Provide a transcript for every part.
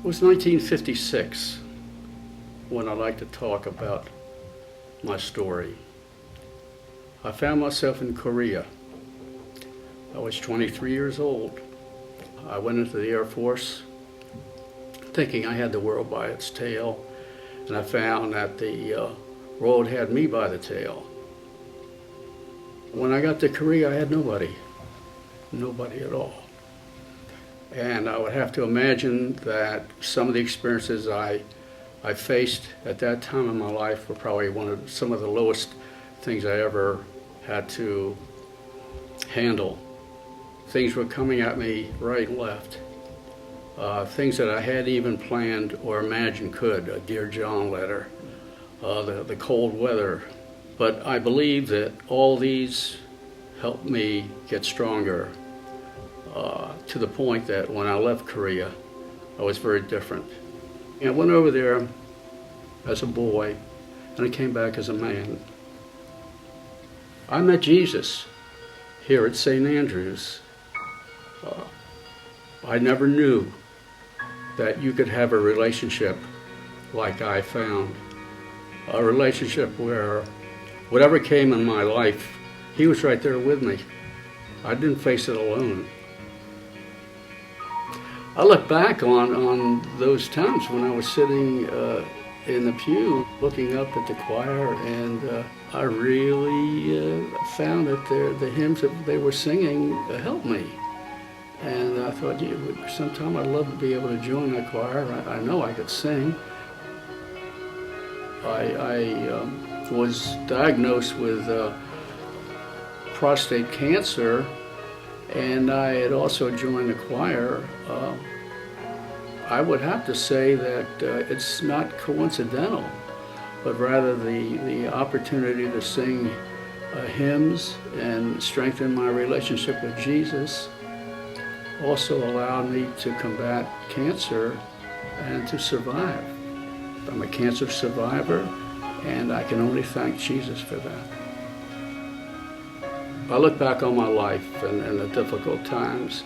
It was 1956 when I like to talk about my story. I found myself in Korea. I was 23 years old. I went into the Air Force thinking I had the world by its tail, and I found that the world had me by the tail. When I got to Korea, I had nobody at all. And I would have to imagine that some of the experiences I faced at that time in my life were probably some of the lowest things I ever had to handle. Things were coming at me right and left. Things that I hadn't even planned or imagined could. A Dear John letter, the cold weather. But I believe that all these helped me get stronger to the point that when I left Korea, I was very different. And I went over there as a boy, and I came back as a man. I met Jesus here at St. Andrews. I never knew that you could have a relationship like I found. A relationship where whatever came in my life, he was right there with me. I didn't face it alone. I look back on those times when I was sitting in the pew looking up at the choir, and I really found that the hymns that they were singing helped me. And I thought, sometime I'd love to be able to join that choir. I know I could sing. I was diagnosed with prostate cancer, and I had also joined the choir. I would have to say that it's not coincidental, but rather the opportunity to sing hymns and strengthen my relationship with Jesus also allowed me to combat cancer and to survive. I'm a cancer survivor, and I can only thank Jesus for that. I look back on my life and the difficult times,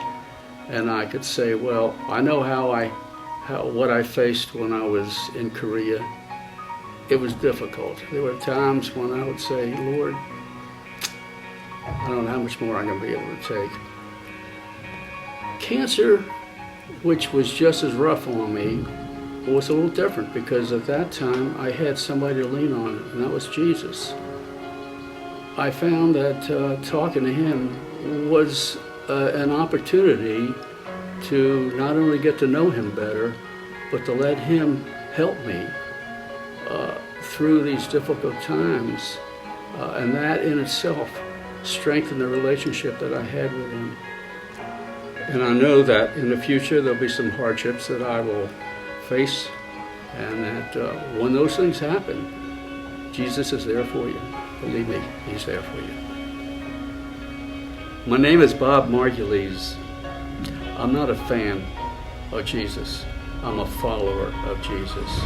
and I could say, well, I know what I faced when I was in Korea. It was difficult. There were times when I would say, Lord, I don't know how much more I'm going to be able to take. Cancer, which was just as rough on me, was a little different, because at that time I had somebody to lean on, and that was Jesus. I found that talking to him was an opportunity to not only get to know him better, but to let him help me through these difficult times. And that in itself strengthened the relationship that I had with him. And I know that in the future there'll be some hardships that I will face, and that when those things happen, Jesus is there for you. Believe me, he's there for you. My name is Bob Margulies. I'm not a fan of Jesus. I'm a follower of Jesus.